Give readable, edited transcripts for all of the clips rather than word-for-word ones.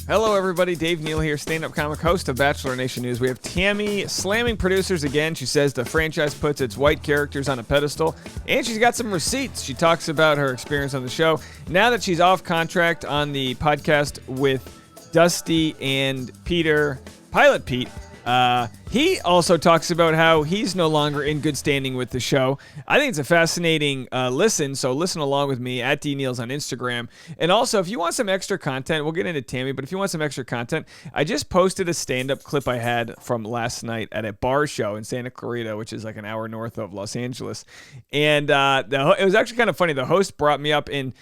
Hello, everybody. Dave Neal here, stand-up comic host of Bachelor Nation News. We have Tammy slamming producers again. She says the franchise puts its white characters on a pedestal, and she's got some receipts. She talks about her experience on the show. Now that she's off contract on the podcast with Dusty and Peter, Pilot Pete, he also talks about how he's no longer in good standing with the show. I think it's a fascinating listen, so listen along with me at DNeals on Instagram. And also, if you want some extra content, we'll get into Tammy, but if you want some extra content, I just posted a stand-up clip I had from last night at a bar show in Santa Clarita, which is like an hour north of Los Angeles. And it was actually kind of funny. The host brought me up and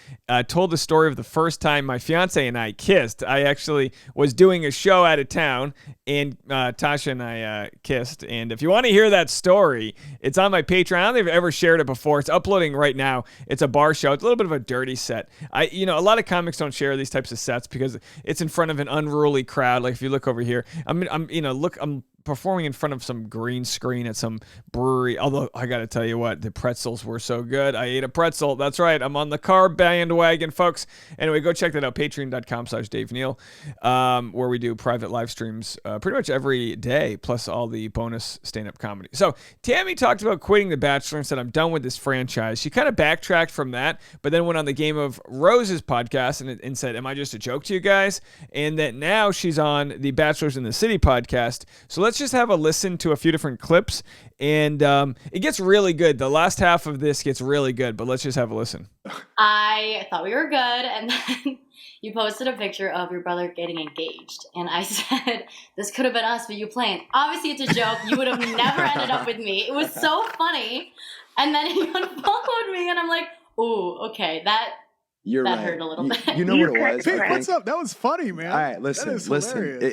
told the story of the first time my fiance and I kissed. I actually was doing a show out of town, and Tasha and I kissed. And if you want to hear that story, it's on my Patreon. I don't think I've ever shared it before. It's uploading right now. It's a bar show. It's a little bit of a dirty set. A lot of comics don't share these types of sets because it's in front of an unruly crowd. Like if you look over here, I'm performing in front of some green screen at some brewery. Although I got to tell you what, the pretzels were so good. I ate a pretzel. That's right. I'm on the carb bandwagon, folks. Anyway, go check that out. Patreon.com/Dave Neal, where we do private live streams pretty much every day, plus all the bonus stand-up comedy. So Tammy talked about quitting The Bachelor and said, I'm done with this franchise. She kind of backtracked from that, but then went on the Game of Roses podcast and said, am I just a joke to you guys? And that now she's on the Bachelors in the City podcast. So let's just have a listen to a few different clips, and it gets really good. The last half of this gets really good, but let's just have a listen. I thought we were good, and then you posted a picture of your brother getting engaged, and I said, this could have been us, but you planned. Obviously, it's a joke. You would have never ended up with me. It was so funny, and then he unfollowed me, and I'm like, ooh, okay, that hurt a little bit. You know what it was? Pete, what's up? That was funny, man. All right, listen.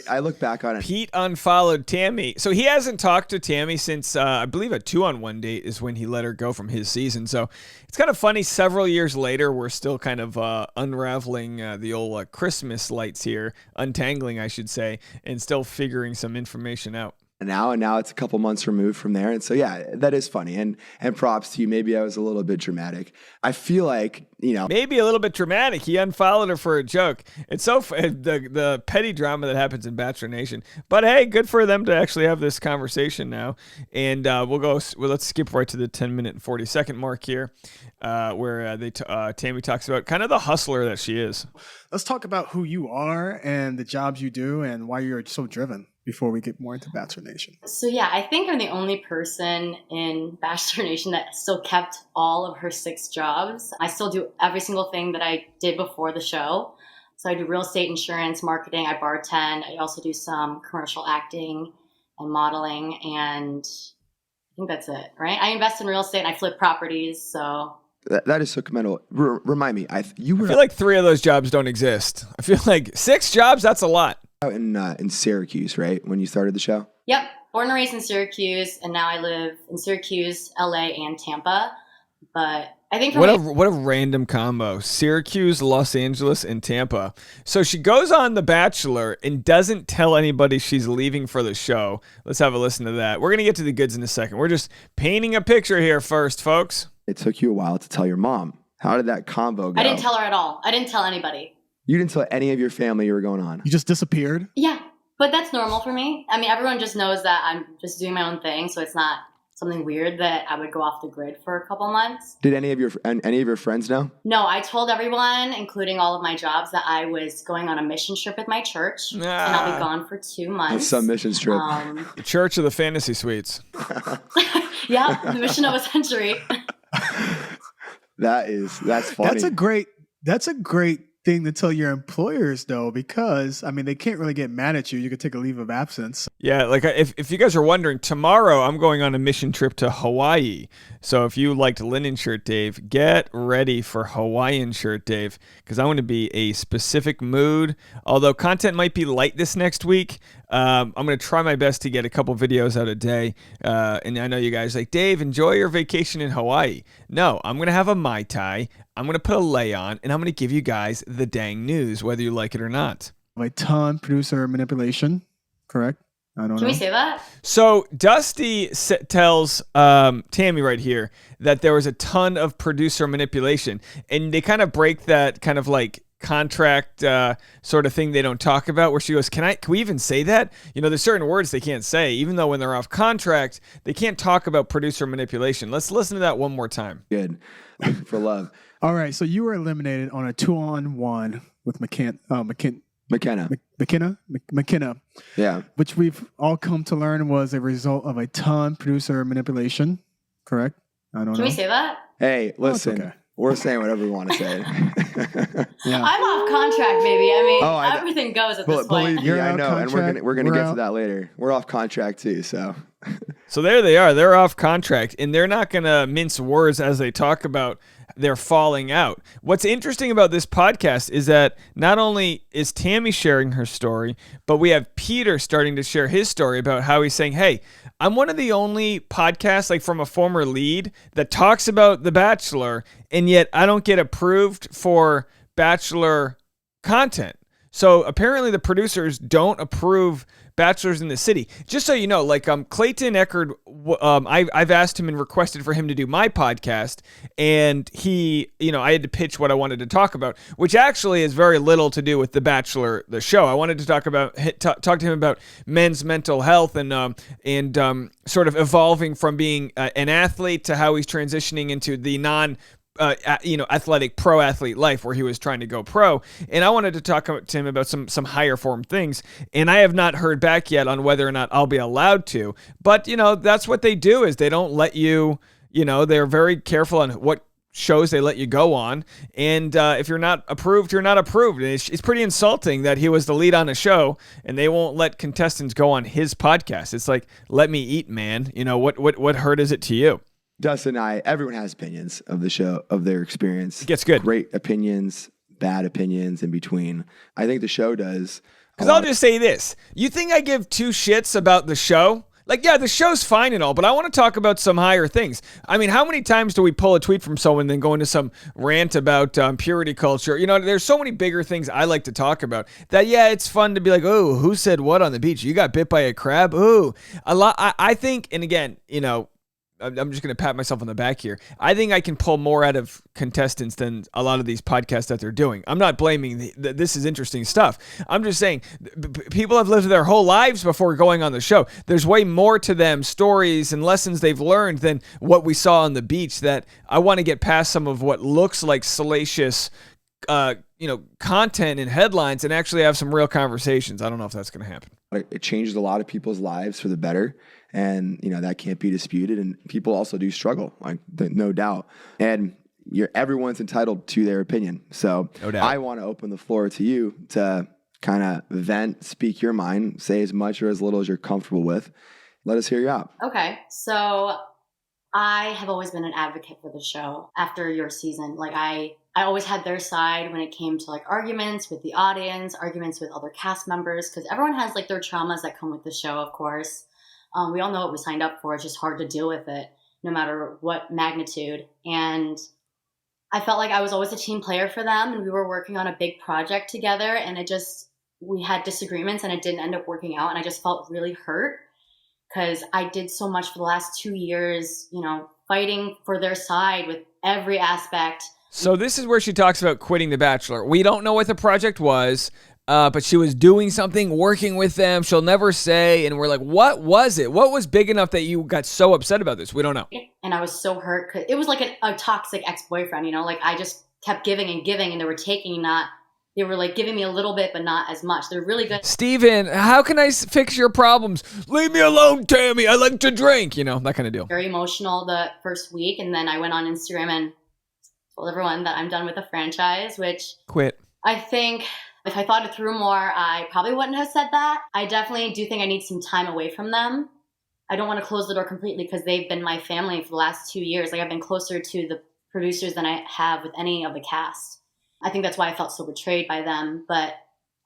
I look back on it. Pete unfollowed Tammy. So he hasn't talked to Tammy since, I believe, a 2-on-1 date is when he let her go from his season. So it's kind of funny. Several years later, we're still kind of unraveling the old Christmas lights here, untangling, I should say, and still figuring some information out. Now it's a couple months removed from there. And so, yeah, that is funny. And props to you. Maybe I was a little bit dramatic. I feel like, maybe a little bit dramatic. He unfollowed her for a joke. It's so the petty drama that happens in Bachelor Nation. But hey, good for them to actually have this conversation now. And let's skip right to the 10-minute and 40-second mark here, where Tammy talks about kind of the hustler that she is. Let's talk about who you are and the jobs you do and why you're so driven before we get more into Bachelor Nation. So yeah, I think I'm the only person in Bachelor Nation that still kept all of her 6 jobs. I still do every single thing that I did before the show. So I do real estate, insurance, marketing, I bartend. I also do some commercial acting and modeling, and I think that's it, right? I invest in real estate and I flip properties, so... That is so commendable. Remind me, I feel like 3 of those jobs don't exist. I feel like 6 jobs, that's a lot. Out in Syracuse, right? When you started the show? Yep. Born and raised in Syracuse, and now I live in Syracuse, LA, and Tampa. But I think what a random combo. Syracuse, Los Angeles, and Tampa. So she goes on The Bachelor and doesn't tell anybody she's leaving for the show. Let's have a listen to that. We're going to get to the goods in a second. We're just painting a picture here first, folks. It took you a while to tell your mom. How did that combo go? I didn't tell her at all. I didn't tell anybody. You didn't tell any of your family you were going on? You just disappeared? Yeah, but that's normal for me. I mean, everyone just knows that I'm just doing my own thing, so it's not something weird that I would go off the grid for a couple months. Did any of your friends know? No, I told everyone, including all of my jobs, that I was going on a mission trip with my church, and I'll be gone for 2 months. That's some mission trip. The Church of the Fantasy Suites. Yeah, the mission of a century. That's funny. That's a great thing to tell your employers, though, because, I mean, they can't really get mad at you. You could take a leave of absence. Yeah, like if you guys are wondering, tomorrow I'm going on a mission trip to Hawaii. So if you liked linen shirt Dave, get ready for Hawaiian shirt Dave, because I want to be a specific mood. Although content might be light this next week, I'm going to try my best to get a couple videos out a day. And I know you guys like, Dave, enjoy your vacation in Hawaii. No, I'm going to have a Mai Tai. I'm going to put a lei on, and I'm going to give you guys the dang news, whether you like it or not. A ton producer manipulation, correct? I don't know. Can we say that? So Dusty tells Tammy right here that there was a ton of producer manipulation, and they kind of break that kind of like contract sort of thing they don't talk about, where she goes, can we even say that? There's certain words they can't say, even though when they're off contract, they can't talk about producer manipulation. Let's listen to that one more time. Good. For love. All right, so you were eliminated on a 2-on-1 with McKenna. Yeah. Which we've all come to learn was a result of a ton producer manipulation. Correct? I don't know. Can we say that? Hey, listen. okay. We're saying whatever we want to say. Yeah. I'm off contract, baby. I mean, everything goes at this Believe point. me, You're I out know, and contract, we're gonna we're get out. to that later. We're off contract too, so. So there they are. They're off contract, and they're not going to mince words as they talk about their falling out. What's interesting about this podcast is that not only is Tammy sharing her story, but we have Peter starting to share his story about how he's saying, hey, I'm one of the only podcasts, like from a former lead, that talks about The Bachelor, and yet I don't get approved for Bachelor content. So apparently the producers don't approve Bachelors in the City. Just so you know, like Clayton Eckerd, I've asked him and requested for him to do my podcast, and he, I had to pitch what I wanted to talk about, which actually has very little to do with The Bachelor, the show. I wanted to talk to him about men's mental health and sort of evolving from being an athlete to how he's transitioning into the athletic pro athlete life, where he was trying to go pro. And I wanted to talk to him about some higher form things. And I have not heard back yet on whether or not I'll be allowed to. But, that's what they do, is they don't let you, they're very careful on what shows they let you go on. And if you're not approved, you're not approved. And it's pretty insulting that he was the lead on a show and they won't let contestants go on his podcast. It's like, let me eat, man. What hurt is it to you? Dustin and everyone has opinions of the show, of their experience. It gets good. Great opinions, bad opinions in between. I think the show does. Because I'll just say this. You think I give two shits about the show? Like, yeah, the show's fine and all, but I want to talk about some higher things. I mean, how many times do we pull a tweet from someone and then go into some rant about purity culture? There's so many bigger things I like to talk about that, yeah, it's fun to be like, oh, who said what on the beach? You got bit by a crab? Ooh. A lot. I think, and again, I'm just going to pat myself on the back here. I think I can pull more out of contestants than a lot of these podcasts that they're doing. I'm not blaming this is interesting stuff. I'm just saying people have lived their whole lives before going on the show. There's way more to them, stories and lessons they've learned, than what we saw on the beach, that I want to get past some of what looks like salacious content and headlines and actually have some real conversations. I don't know if that's going to happen. It changed a lot of people's lives for the better. And, that can't be disputed. And people also do struggle, no doubt. And everyone's entitled to their opinion. So no doubt. I want to open the floor to you to kind of vent, speak your mind, say as much or as little as you're comfortable with. Let us hear you out. Okay. So I have always been an advocate for the show after your season. Like I always had their side when it came to like arguments with the audience, arguments with other cast members, because everyone has like their traumas that come with the show, of course. We all know what we signed up for. It's just hard to deal with it, no matter what magnitude. And I felt like I was always a team player for them, and we were working on a big project together, and we had disagreements, and it didn't end up working out. And I just felt really hurt because I did so much for the last 2 years, fighting for their side with every aspect. So this is where she talks about quitting The Bachelor. We don't know what the project was. But she was doing something, working with them. She'll never say. And we're like, what was it? What was big enough that you got so upset about this? We don't know. And I was so hurt because it was like a toxic ex-boyfriend, like I just kept giving and giving, and they were taking they were like giving me a little bit, but not as much. They're really good. Steven, how can I fix your problems? Leave me alone, Tammy. I like to drink, that kind of deal. Very emotional the first week. And then I went on Instagram and told everyone that I'm done with the franchise, which quit. I think if I thought it through more, I probably wouldn't have said that. I definitely do think I need some time away from them. I don't want to close the door completely because they've been my family for the last 2 years. Like I've been closer to the producers than I have with any of the cast. I think that's why I felt so betrayed by them. But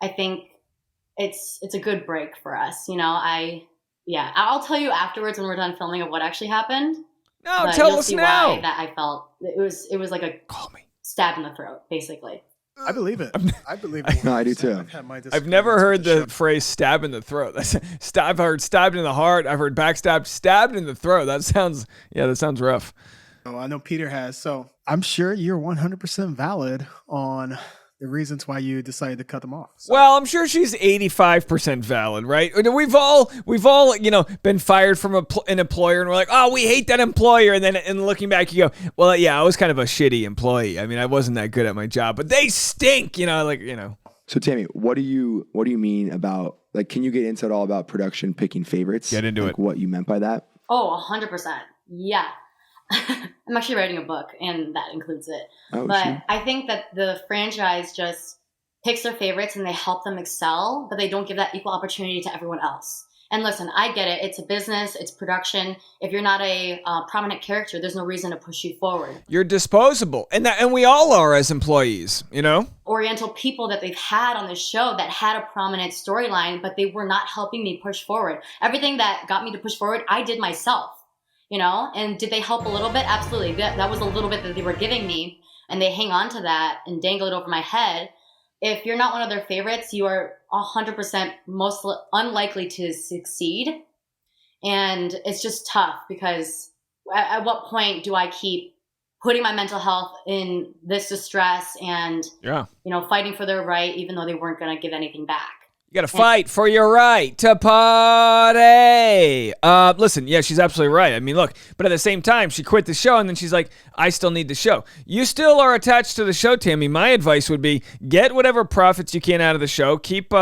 I think it's a good break for us. I'll tell you afterwards when we're done filming of what actually happened. No, but tell you'll us see now. why that I felt it was like a Call me. stab in the throat, basically. I believe it. I believe it. No, I do too. I've never heard the phrase "stab in the throat." I've heard stabbed in the heart. I've heard backstabbed, stabbed in the throat. That sounds rough. Oh, I know Peter has. So I'm sure you're 100% valid on the reasons why you decided to cut them off. So. Well, I'm sure she's 85% valid, right? We've all, been fired from an employer, and we're like, oh, we hate that employer. And then, looking back, you go, well, yeah, I was kind of a shitty employee. I mean, I wasn't that good at my job, but they stink, So Tammy, what do you mean about, like, can you get into it all about production picking favorites? Get into it. What you meant by that? Oh, 100%. Yeah. I'm actually writing a book, and that includes it. Oh, but shoot. I think that the franchise just picks their favorites and they help them excel, but they don't give that equal opportunity to everyone else. And listen, I get it. It's a business. It's production. If you're not a prominent character, there's no reason to push you forward. You're disposable. And we all are as employees, Oriental people that they've had on the show that had a prominent storyline, but they were not helping me push forward. Everything that got me to push forward, I did myself, And did they help a little bit? Absolutely. That was a little bit that they were giving me, and they hang on to that and dangle it over my head. If you're not one of their favorites, you are 100% most unlikely to succeed. And it's just tough because at what point do I keep putting my mental health in this distress and, fighting for their right, even though they weren't going to give anything back? You got to fight for your right to party. Listen, yeah, she's absolutely right. I mean, look, but at the same time, she quit the show, and then she's like, I still need the show. You still are attached to the show, Tammy. My advice would be get whatever profits you can out of the show. Keep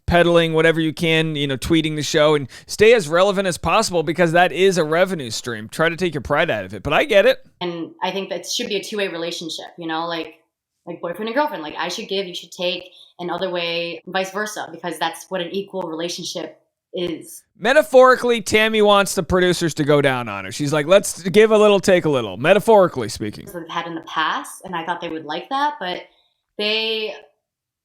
peddling whatever you can, tweeting the show, and stay as relevant as possible because that is a revenue stream. Try to take your pride out of it, but I get it. And I think that should be a two-way relationship, like boyfriend and girlfriend. Like, I should give, you should take, and other way, vice versa, because that's what an equal relationship is. Metaphorically, Tammy wants the producers to go down on her. She's like, let's give a little, take a little, metaphorically speaking. That they've had in the past, and I thought they would like that, but they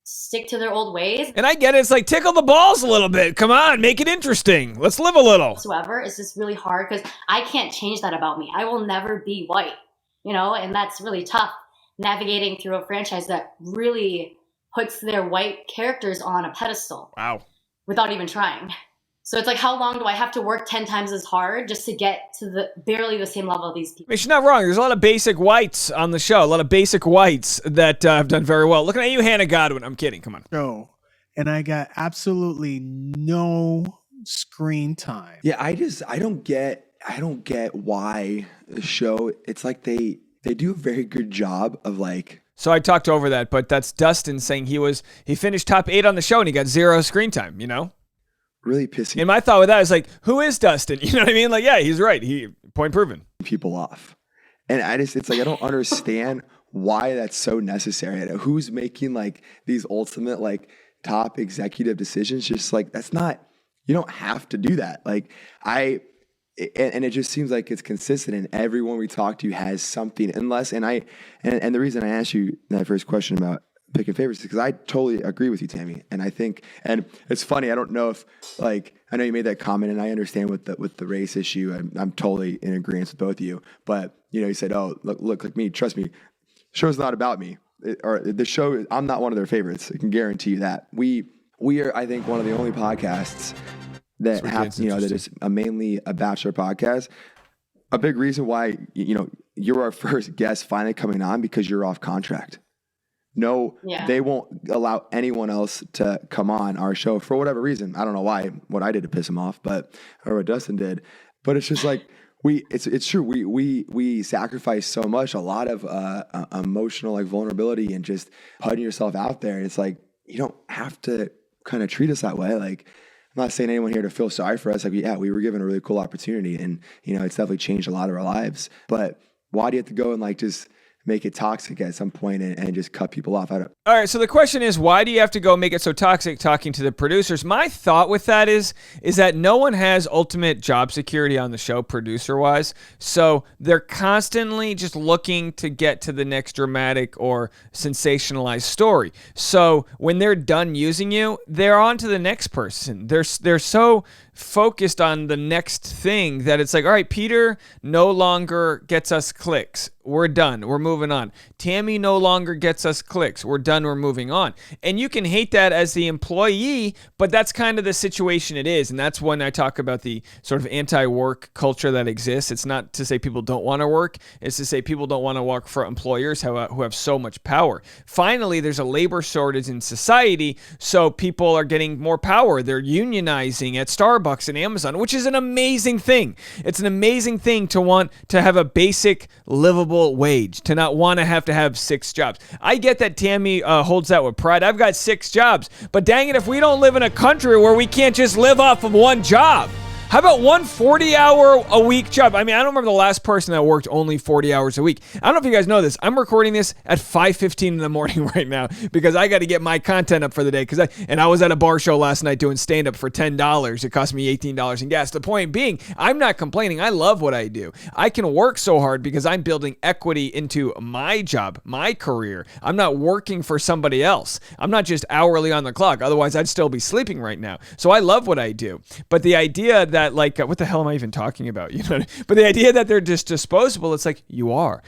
stick to their old ways. And I get it. It's like, tickle the balls a little bit. Come on, make it interesting. Let's live a little. Whatsoever, it's just really hard because I can't change that about me. I will never be white, and that's really tough. Navigating through a franchise that really puts their white characters on a pedestal. Wow. Without even trying. So it's like, how long do I have to work 10 times as hard just to get to barely the same level of these people? I mean, she's not wrong. There's a lot of basic whites on the show. A lot of basic whites that have done very well. Looking at you, Hannah Godwin. I'm kidding. Come on. Oh, and I got absolutely no screen time. Yeah, I don't get why the show, it's like they do a very good job of like. So I talked over that, but that's Dustin saying he finished top 8 on the show and he got 0 screen time, Really pissing. And my thought with that is like, who is Dustin? You know what I mean? Like, yeah, he's right. Point proven. People off. And it's like, I don't understand why that's so necessary. Who's making like these ultimate like top executive decisions? Just like, that's not, you don't have to do that. Like and it just seems like it's consistent, and everyone we talk to has something. And the reason I asked you that first question about picking favorites is because I totally agree with you, Tammy. And I think, and it's funny, I don't know if like, I know you made that comment, and I understand with the race issue. I'm totally in agreement with both of you. But you said, oh, look like me, trust me, the show's not about me. The show, I'm not one of their favorites. I can guarantee you that. We are, I think, one of the only podcasts that have, that is mainly a Bachelor podcast. A big reason why, you're our first guest finally coming on because you're off contract. No, They won't allow anyone else to come on our show for whatever reason. I don't know what I did to piss him off, or what Dustin did, but it's just like, it's true. We sacrifice so much, a lot of emotional like vulnerability and just putting yourself out there. And it's like, you don't have to kind of treat us that way. Like, I'm not saying anyone here to feel sorry for us. Like, yeah, we were given a really cool opportunity, and it's definitely changed a lot of our lives. But why do you have to go and like just make it toxic at some point and just cut people off? All right, so the question is, why do you have to go make it so toxic talking to the producers? My thought with that is that no one has ultimate job security on the show, producer-wise, so they're constantly just looking to get to the next dramatic or sensationalized story. So when they're done using you, they're on to the next person. They're so focused on the next thing that it's like, all right, Peter no longer gets us clicks. We're done. We're moving on. Tammy no longer gets us clicks. We're done. We're moving on. And you can hate that as the employee, but that's kind of the situation it is. And that's when I talk about the sort of anti-work culture that exists. It's not to say people don't want to work. It's to say people don't want to work for employers who have so much power. Finally, there's a labor shortage in society, so people are getting more power. They're unionizing at Starbucks and Amazon, which is an amazing thing. It's an amazing thing to want to have a basic livable wage, to not want to have 6 jobs. I get that Tammy holds that with pride. I've got 6 jobs, but dang it if we don't live in a country where we can't just live off of one job. How about one 40-hour-a-week job? I mean, I don't remember the last person that worked only 40 hours a week. I don't know if you guys know this. I'm recording this at 5:15 in the morning right now because I got to get my content up for the day. And I was at a bar show last night doing stand-up for $10. It cost me $18 in gas. The point being, I'm not complaining. I love what I do. I can work so hard because I'm building equity into my job, my career. I'm not working for somebody else. I'm not just hourly on the clock. Otherwise, I'd still be sleeping right now. So I love what I do. But the idea that what the hell am I even talking about? You know, but the idea that they're just disposable, it's like you are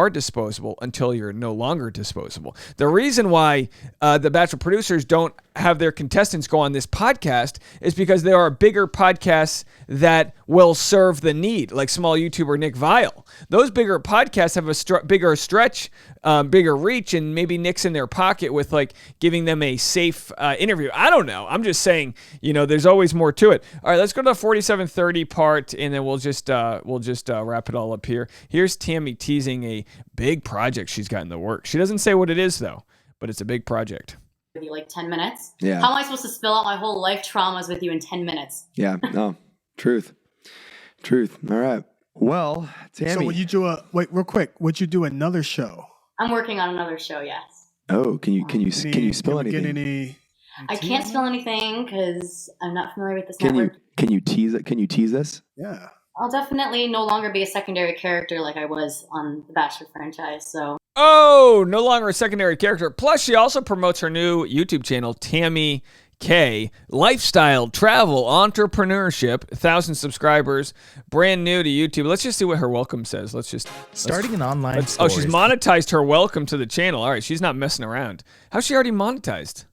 disposable until you're no longer disposable. The reason why the Bachelor producers don't have their contestants go on this podcast is because there are bigger podcasts that will serve the need, like small YouTuber Nick Vile. Those bigger podcasts have a bigger stretch, bigger reach, and maybe Nick's in their pocket with like giving them a safe interview. I don't know. I'm just saying, there's always more to it. All right, let's go to the 4730 part, and then we'll just wrap it all up here. Here's Tammy teasing a big project she's got in the works. She doesn't say what it is though, but it's a big project. With you like 10 minutes. Yeah. How am I supposed to spill out my whole life traumas with you in 10 minutes? Yeah. No. Truth. All right. Well, Tammy. So would you do real quick, would you do another show? I'm working on another show, yes. Oh, can you spill anything? I can't spill anything because I'm not familiar with this network. Can you tease it? Can you tease this? Yeah. I'll definitely no longer be a secondary character like I was on the Bachelor franchise, so. Oh, no longer a secondary character. Plus, she also promotes her new YouTube channel, Tammy K. Lifestyle, travel, entrepreneurship, 1,000 subscribers, brand new to YouTube. Let's just see what her welcome says. Starting an online store. Oh, she's monetized her welcome to the channel. All right, she's not messing around. How's she already monetized?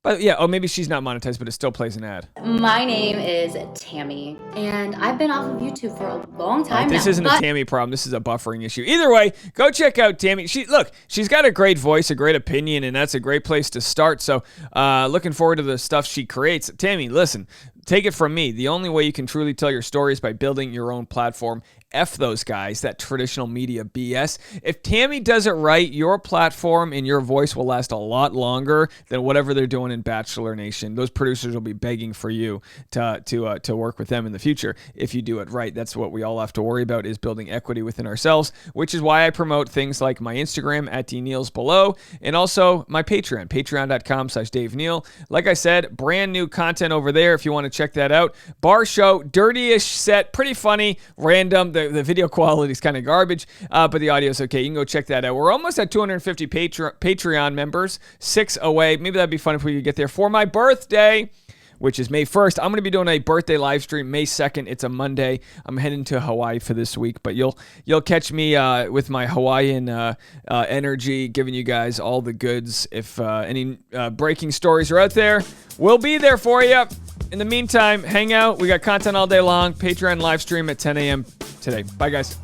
But yeah, maybe she's not monetized, but it still plays an ad. My name is Tammy, and I've been off of YouTube for a long time now. This isn't a Tammy problem. This is a buffering issue. Either way, go check out Tammy. She's got a great voice, a great opinion, and that's a great place to start. So looking forward to the stuff she creates. Tammy, listen, take it from me. The only way you can truly tell your story is by building your own platform. F those guys, that traditional media BS. If Tammy does it right, your platform and your voice will last a lot longer than whatever they're doing in Bachelor Nation. Those producers will be begging for you to work with them in the future if you do it right. That's what we all have to worry about, is building equity within ourselves, which is why I promote things like my Instagram at DNealsBelow and also my Patreon, patreon.com/Dave Neal. Like I said, brand new content over there if you want to check that out. Bar show, dirty-ish set, pretty funny, random. The video quality is kind of garbage, but the audio is okay. You can go check that out. We're almost at 250 Patreon members, 6 away. Maybe that'd be fun if we could get there for my birthday, which is May 1st. I'm going to be doing a birthday live stream May 2nd. It's a Monday. I'm heading to Hawaii for this week, but you'll catch me with my Hawaiian energy, giving you guys all the goods. If any breaking stories are out there, we'll be there for you. In the meantime, hang out. We got content all day long. Patreon live stream at 10 a.m. today. Bye, guys.